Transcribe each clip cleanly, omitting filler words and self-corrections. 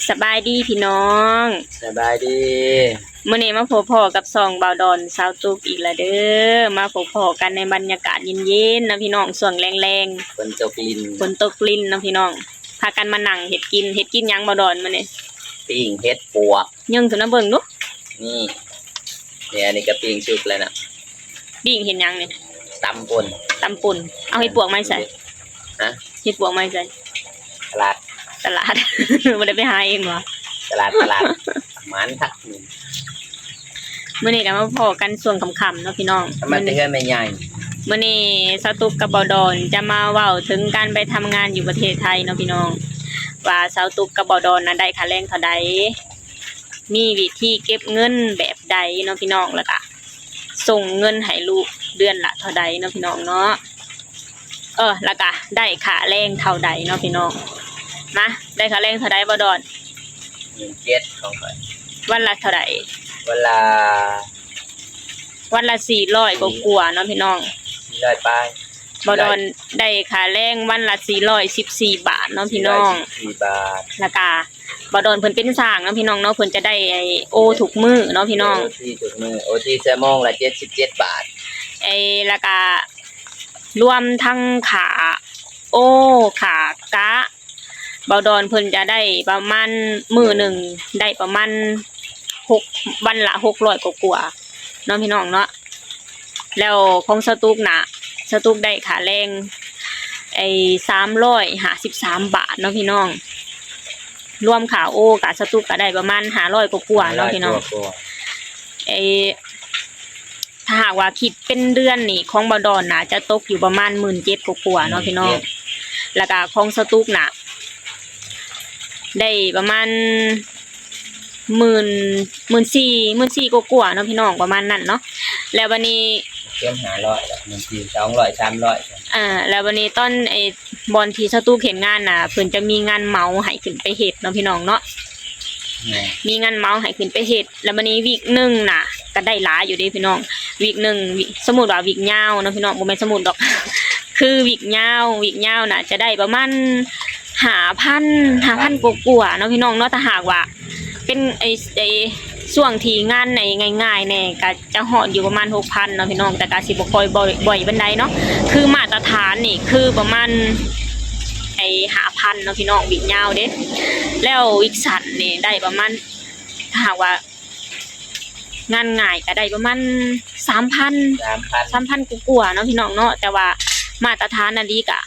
สบายดีพี่น้อง สบายดีมื้อนี้มาพบพ่อกับส่องบ่าวดอนสาวตุกอีกแล้วเด้อมาพบพ่อกันในบรรยากาศเย็นๆนะพี่น้องช่วงแรง ฝนตกลิน ๆฝนตกลิ้นนะพี่น้องพากันมานั่งเฮ็ดกินหยังบ่าวดอนมื้อนี้ ปิ้งเฮ็ดปวกยังตัวน่ะเบิ่งดู นี่เนี่ยอันนี้ก็ปิ้งชุบแล้วนะ บิ่งเฮ็ดหยังนี่ ตำป่น ตำป่นเอาเฮ็ดปวกมาใส่ ฮะ เฮ็ดปวกมาใส่ ตลาด ตลาด บ่ได้ไปหาเองบ่ ตลาดมันทักหนึ่ง มื้อนี้ก็มาพอกันช่วงค่ำๆเนาะพี่น้อง ทำไมเพื่อนไม่ใหญ่ มื้อนี้สาวตุกกับบ่าวดอนจะมาเว้าถึงการไปทำงานอยู่ประเทศไทยเนาะพี่น้องว่าสาวตุกกับบ่าวดอนน่ะได้ค่าแรงเท่าใดมีวิธีเก็บเงินแบบใดเนาะพี่น้องแล้วก็ส่งเงินให้ลูกเดือนละเท่าใดเนาะพี่น้องเนาะแล้วก็ได้ค่าแรงเท่าใดเนาะพี่น้องมาได้ค่าแรงเท่าใดบ่าวดอน 17ของข่อย วันละเท่าใด เวลา วันละ400กว่าๆเนาะพี่น้อง 400ป้าย บ่ดอนได้ค่าแรงวันละ414 บาทเนาะพี่น้อง 4บาท แล้วก็บ่ดอนเพิ่นเป็นสร้างเนาะพี่น้องเนาะเพิ่นจะได้ไอ้โอทุกมื้อเนาะพี่น้อง ที่จุดมือโอที่ชั่วโมงละ77บาท แล้วก็รวมทั้งขาโอขากะบ่ดอนเพิ่นจะได้ประมาณมื้อหนึ่งได้ประมาณ6วันละ600กว่าๆเนาะพี่น้องเนาะแล้วของสตูกน่ะสตูกได้ค่าแรง353 บาทเนาะพี่น้องรวมค่าโอกับสตูกก็ได้ประมาณ500กว่าๆเนาะพี่น้องถ้าหากว่าคิดเป็นเดือนนี่ของบ่ดอนน่ะจะตกอยู่ประมาณ 17,000 กว่าๆเนาะพี่น้องแล้วก็ของสตูกน่ะได้ประมาณ14,000 กว่าๆเนาะพี่น้องประมาณนั้นเนาะแล้ววันนี้เต็ม500ละ200 300แล้ววันนี้ตอนบอลที่สตูเห็นงานน่ะเพิ่นจะมีงานเมาให้ขึ้นไปเฮ็ดเนาะพี่น้องเนาะมีงานเมาให้ขึ้นไปเฮ็ดแล้ววันนี้วีคนึงน่ะก็ได้หลายอยู่เด้พี่น้องวีคนึงสมมุติว่าวีคยาวเนาะพี่น้องบ่แม่นสมมุติดอก คือวีคยาวน่ะจะได้ประมาณ5,000 กว่าๆเนาะพี่น้องเนาะถ้าหากว่าเป็นช่วงที่งานในง่ายๆแน่ก็จะฮอดอยู่ประมาณ 6,000 เนาะพี่น้องแต่ก็สิบ่ค่อยบ่อยปานใดเนาะคือมาตรฐานนี่คือประมาณ5,000 เนาะพี่น้องวิกยาวเด้แล้ววิกสั้นนี่ได้ประมาณถ้าหากว่างานง่ายก็ได้ประมาณ 3,000 กว่าๆเนาะพี่น้องเนาะแต่ว่ามาตรฐานอันนี้ก็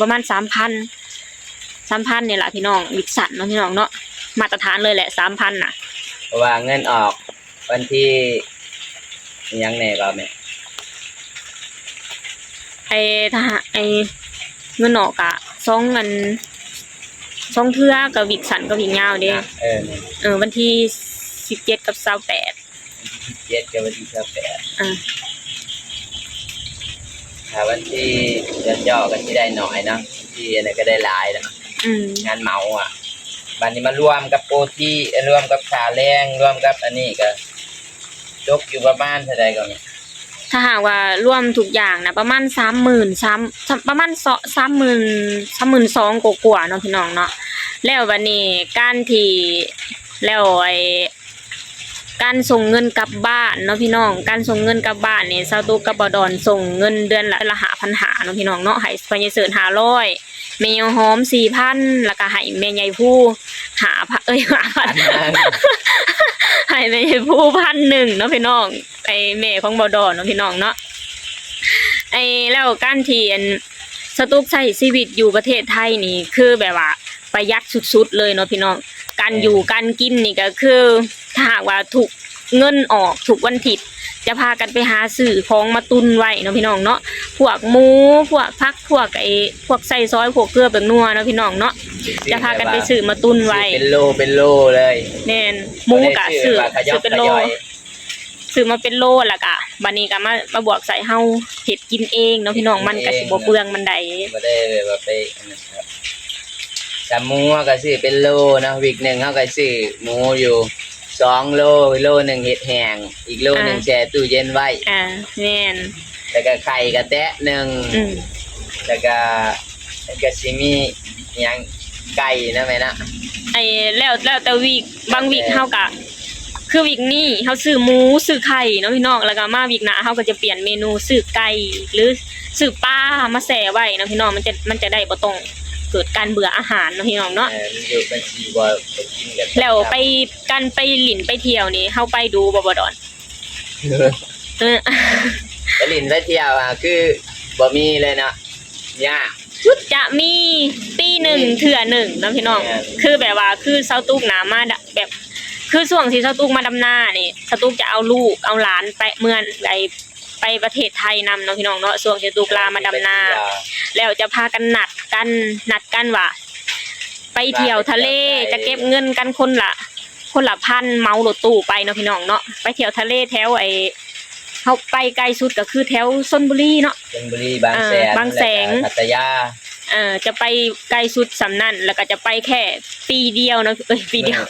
ประมาณ 3,000 นี่ล่ะพี่น้องวิกสั้นเนาะพี่น้องเนาะมาตรฐานเลยแหละ 3,000 น่ะเพราะว่าเงินออกวันที่ยังแน่ก็แม่ถ้าเงินออกอะ2เทื่อกับวิกสั้นกับวิกยาวเด้วันที่17กับ28 17กับวันที่ถ้าวันที่ย่อๆก็สิได้น้อยเนาะที่อันนั้นก็ได้หลายเนาะงานเมาอ่ะบัดนี้มารวมกับโปรที่รวมกับค่าแรงรวมกับอันนี้ก็ตกอยู่ประมาณเท่าใดก็แม่ถ้าหากว่ารวมทุกอย่างนะประมาณ30,000ประมาณ32,000 กว่าๆเนาะพี่น้องเนาะแล้ววันนี้การที่แล้วการส่งเงินกลับบ้านเนาะพี่น้องการส่งเงินกลับบ้านนี่สาวตุกกับบ่ดอนส่งเงินเดือนละ5,500เนาะพี่น้องเนาะให้พ่อใหญ่เสิร์ช500แม่ยายหอม 4,000 แล้วก็ให้แม่ใหญ่ผู้5,000ให้แม่ใหญ่ผู้1,000เนาะพี่น้องแม่ของบ่ดอนเนาะพี่น้องเนาะแล้วการที่สตุกใช้ชีวิตอยู่ประเทศไทยนี่คือแบบว่าประหยัดสุดๆเลยเนาะพี่น้องการอยู่การกินนี่ก็คือถ้าหากว่าถูกเงินออกถูกวันผิดจะพากันไปหาซื้อของมาตุนไว้เนาะพี่น้องเนาะพวกหมูพวกผักพวกพวกใส่ซอยพวกเกลือแบบนัวเนาะพี่น้องเนาะจะพากันไปซื้อมาตุนไว้เป็นโลเลยแม่นหมูก็ซื้อเป็นโลซื้อมาเป็นโลแล้วก็บัดนี้ก็มาบวกใส่เฮาเฮ็ดกินเองเนาะพี่น้องมันก็สิบ่เปลืองมันใดบ่ได้ว่าไปนะครับแต่หมูก็ซื้อเป็นโลนะวีคนึงเฮาก็ซื้อหมูอยู่2โลนึงเฮ็ดแห้งอีกโลนึงแช่ตู้เย็นไว้แม่นแล้วก็ไข่ก็แตะนึงแล้วก็สิมีหยัง ไก่นะแม่นะแล้วแต่วีคบางวีคเฮาก็คือวีคนี้เฮาซื้อหมูซื้อไข่เนาะพี่น้องแล้วก็มาวีคหน้าเฮาก็จะเปลี่ยนเมนูซื้อไก่หรือซื้อปลามาแช่ไว้เนาะพี่น้องมันจะได้บ่ต้องเกิดการเบื่ออาหารเนาะพี่น้องเนาะมันอยู่เป็นชีบ่ไปกินกันแล้วไปกันไปหลินไปเที่ยวนี่เฮาไปดูบ่ดอนไปหลินไปเที่ยวคือบ่มีเลยเนาะยากจะมีปีหนึ่งเถื่อหนึ่งนะพี่น้องคือแบบว่าคือเซาตุกหนามาแบบคือช่วงที่เซาตุกมาดำนานี่เซาตุกจะเอาลูกเอาหลานไปเมืองไปประเทศไทยนำเนาะพี่น้องเนาะช่วงที่ตุกลามาดำนาแล้วจะพากันนัดกันว่าไปเที่ยวทะเลจะเก็บเงินกันคนละพันเมารถตู้ไปเนาะพี่น้องเนาะไปเที่ยวทะเลแถวเขาไปไกลสุดก็คือแถวชลบุรีเนาะชลบุรีบางแสนพัทยาจะไปไกลสุดสำนั่นแล้วก็จะไปแค่ปีเดียวเนาะปีเดียว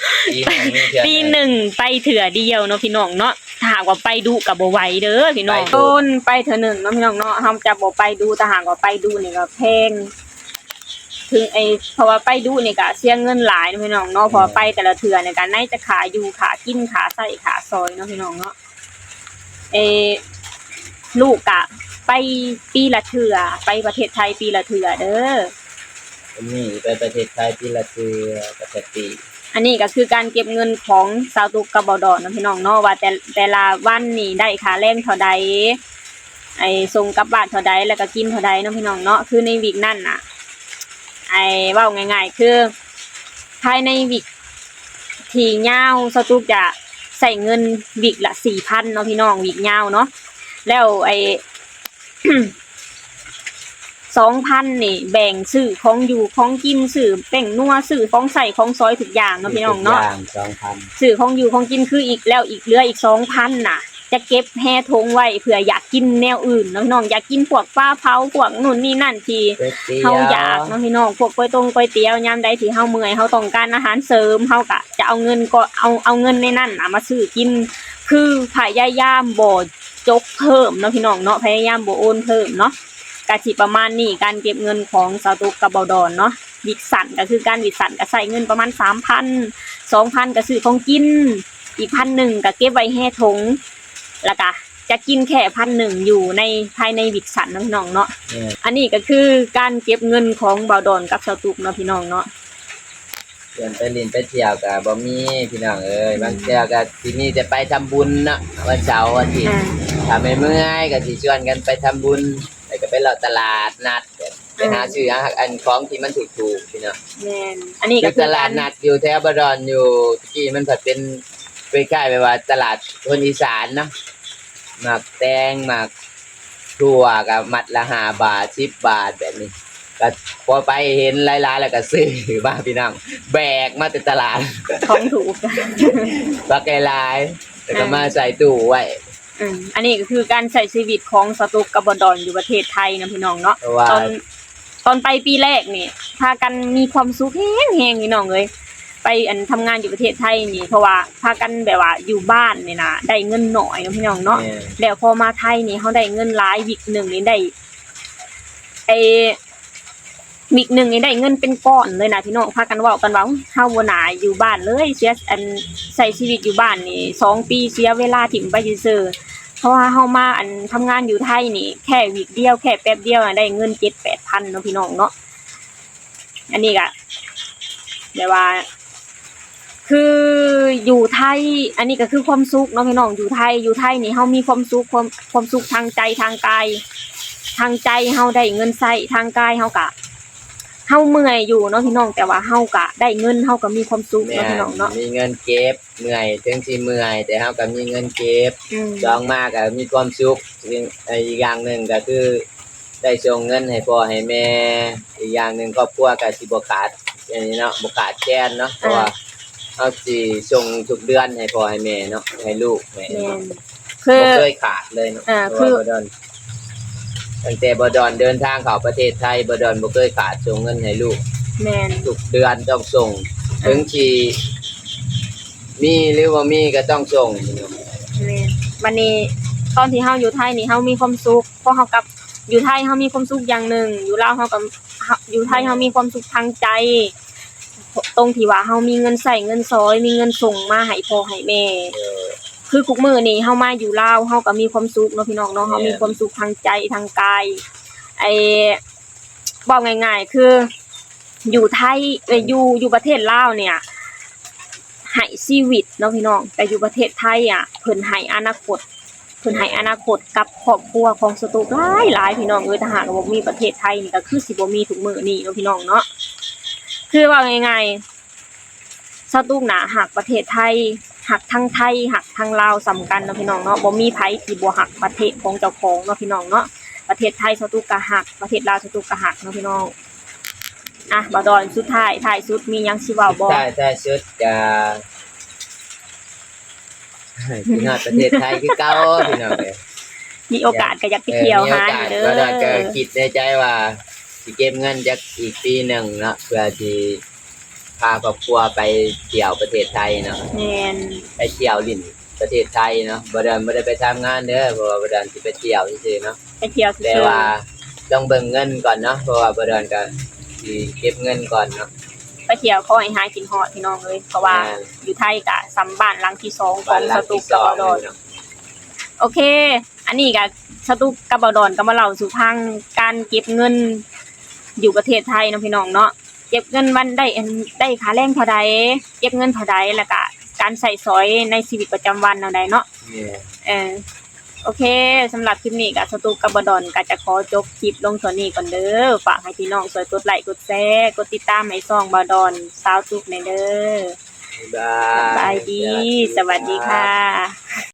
ปีหนึ่งไปเถื่อเดียวเนาะพี่น้องเนาะถ้าหากว่าไปดูกับบ่ไหวเด้อพี่น้องต้นไปเถื่อหนึ่งเนาะพี่น้องเนาะเฮาจะบ่ไปดูถ้าหากว่าไปดูนี่ก็แพงถึงเพราะว่าไปดูนี่ก็เสียเงินหลายเนาะพี่น้องเนาะพอไปแต่ละเถื่อเนี่ยก็ไหนจะขาอยู่ขากินขาใส่ขาซอยเนาะพี่น้องเนาะลูกกะไปปีละเถื่อไปประเทศไทยปีละเถื่อเด้อนี่ไปประเทศไทยปีละเถื่อประเทศปีอันนี้ก็คือการเก็บเงินของสาวตุกกับบ่ดอนนะพี่น้องเนาะว่าแต่ละวันนี่ได้ค่าแรงเท่าใดส่งกลับบ้านเท่าใดแล้วก็กินเท่าใดเนาะพี่น้องเนาะคือในวีคนั้นน่ะเว้าง่ายๆคือภายในวีคที่ยาวสาวตุกจะใส่เงินวีคละ 4,000 เนาะพี่น้องวีคยาวเนาะแล้ว2,000 นี่แบ่งซื้อของอยู่ของกินซื้อแป้งนัวซื้อของใส่ของซอยทุกอย่างเนาะพี่น้องเนาะ 2,000 ซื้อของอยู่ของกินคืออีกแล้วอีกเหลืออีก 2,000 น่ะจะเก็บแห่ทงไว้เผื่ออยากกินแนวอื่นเนาะพี่น้องอยากกินพวกปลาเผาพวกนู่นนี่นั่นที่เฮาอยากเนาะพี่น้องพวกก๋วยเตี๋ยวยามใดที่เฮาเมื่อยเฮาต้องการอาหารเสริมเฮาก็จะเอาเงินก็เอาเงินในนั้นน่ะมาซื้อกินคือพยายามบ่จกเพิ่มเนาะพี่น้องเนาะพยายามบ่โอนเพิ่มเนาะก็สิประมาณนี้การเก็บเงินของสาวตุกกับบ่ดอนเนาะวิกสันก็คือการวิกสันก็ใส่เงินประมาณ 3,000 2,000 ก็ซื้อของกินอีก 1,000 ก็เก็บไว้แห่ทงแล้วก็จะกินแค่ 1,000 อยู่ในภายในวิกสันเนาะพี่น้องเนาะอันนี้ก็คือการเก็บเงินของบ่ดอนกับสาวตุกเนาะพี่น้องเนาะเดินไปลินไปเที่ยวก็บ่มีพี่น้องเอ้ยบางเที่ยวก็ที่นี่จะไปทำบุญเนาะวันเสาร์อาทิตย์ถ้าไม่เมื่อยก็สิชวนกันไปทำบุญแล้วก็ไปเลาะตลาดนัดไปหาซื้ออันของที่มันถูกๆพี่น้องแม่นอันนี้ก็คือตลาดนัดอยู่แถวบ่ดอนอยู่ที่มันก็เป็นคล้ายๆแบบว่าตลาดคนอีสานเนาะหมักแตงหมักถั่วก็มัดละ5 บาท10 บาทแบบนี้ก็พอไปเห็นหลายๆแล้วก็ซื้อบ้าพี่น้องแบกมาแต่ตลาดของถูกปลาไก่ลายแล้วก็มาใส่ตู้ไว้อันนี้ก็คือการใช้ชีวิตของสตุกกับบดอนอยู่ประเทศไทยนะพี่น้องเนาะตอนไปปีแรกนี่พากันมีความสุขแฮงๆพี่น้องเอ้ยไปทำงานอยู่ประเทศไทยนี่เพราะว่าพากันแบบว่าอยู่บ้านนี่นะได้เงินน้อยนะพี่น้องเนาะแล้วพอมาไทยนี่เฮาได้เงินหลายวิกนึงนี่ได้วิกนึงนี่ได้เงินเป็นก้อนเลยนะพี่น้องพากันเว้ากันว่าเฮาบ่น่าอยู่บ้านเลยเสียใช้ชีวิตอยู่บ้านนี่2 ปีเสียเวลาถิ่มไปซื่อเพราะว่าเฮามาทำงานอยู่ไทยนี่แค่วีคเดียวแค่แป๊บเดียวได้เงิน 7-8,000 เนาะพี่น้องเนาะอันนี้ก็แบบว่าคืออยู่ไทยอันนี้ก็คือความสุขเนาะพี่น้องอยู่ไทยนี่เฮามีความสุขความสุขทางใจทางกายทางใจเฮาได้เงินใช้ทางกายเฮาก็เฮาเมื่อยอยู่เนาะพี่น้องแต่ว่าเฮาก็ได้เงินเฮาก็มีความสุขเนาะพี่น้องเนาะมีเงินเก็บเมื่อยถึงสิเมื่อยแต่เฮาก็มีเงินเก็บจองมาก็มีความสุขอีกอย่างนึงก็คือได้ส่งเงินให้พ่อให้แม่อีกอย่างนึงครอบครัวก็สิบ่ขาดอย่างนี้เนาะบ่ขาดแคลนเนาะเพราะว่าเฮาสิส่งทุกเดือนให้พ่อให้แม่เนาะให้ลูกแม่คือบ่เคยขาดเลยเนาะคือตั้งแต่บ่ดอนเดินทางเข้าประเทศไทยบ่ดอนบ่เคยขาดส่งเงินให้ลูกแม่นทุกเดือนต้องส่งถึงสิมีหรือว่ามีก็ต้องส่งแม่นวันนี้ตอนที่เฮาอยู่ไทยนี่เฮามีความสุขเพราะเฮากับอยู่ไทยเฮามีความสุขอย่างนึงอยู่ลาวเฮากับอยู่ไทยเฮามีความสุขทางใจ ตรงที่ว่าเฮามีเงินใช้เงินซอยมีเงินส่งมาให้พ่อให้แม่ คือทุกมื้อนี้เฮามาอยู่ลาวเฮาก็มีความสุขเนาะพี่น้องเนาะเฮามีความสุขทางใจทางกายไอ้บอกง่ายๆคืออยู่ไทยอยู่ประเทศลาวเนี่ยให้ชีวิตเนาะพี่น้องแต่อยู่ประเทศไทยอ่ะเพิ่นให้อนาคตกับครอบครัวของสตูหลายพี่น้องถ้าหากว่าบ่มีประเทศไทยนี่ก็คือสิบ่มีทุกมื้อนี้เนาะพี่น้องเนาะคือว่าง่ายๆสตูน่ะหักประเทศไทยหักทั้งไทยหักทั้งลาวสำคัญเนาะพี่น้องเนาะบ่มีไผที่บ่หักประเทศของเจ้าของเนาะพี่น้องเนาะประเทศไทยสตูก็หักประเทศลาวสตูก็หักเนาะพี่น้องบ่ดอนสุดท้ายสุดมีหยังสิเว้าบ่ท้ายสุดก็พี่น้องประเทศไทยคือเก่าพี่น้องเอ้ยมีโอกาสก็อยากไปเที่ยวหาเด้อก็ก็คิดในใจว่าสิเก็บเงินจักอีกปีหนึงเนาะเพื่อที่พาครอบครัวไปเที่ยวประเทศไทยเนาะแม่นไปเที่ยวลิ้นประเทศไทยเนาะบ่ได้ไปทำงานเด้อเพราะว่าบ่ได้สิไปเที่ยวซื่อๆเนาะไปเที่ยวซื่อแต่ว่าต้องเบิ่งเงินก่อนเนาะเพราะว่าบ่ได้ก็สิเก็บเงินก่อนเนาะไปเที่ยวขอให้หายกินฮอดพี่น้องเอ้ยเพราะว่าอยู่ไทยก็ซ้ำบ้านหลังที่2ของสตูกับบ่ดอนโอเคอันนี้ก็สตูกับบ่ดอนก็มาเล่าสู่ฟังการเก็บเงินอยู่ประเทศไทยเนาะพี่น้องเนาะเก็บเงินวันได้ค่าแรงเท่าใดเก็บเงินเท่าใดแล้วก็การใช้สอยในชีวิตประจำวันเท่าใดเนาะโอเคสำหรับคลิปนี้ก็สตูกับบดอนก็จะขอจบคลิปลงเท่านี้ก่อนเด้อฝากให้พี่น้องช่วยกดไลค์กดแชร์กดติดตามให้ช่องบดอนสาวทุกในเด้อบ๊ายบายดีสวัสดีค่ะ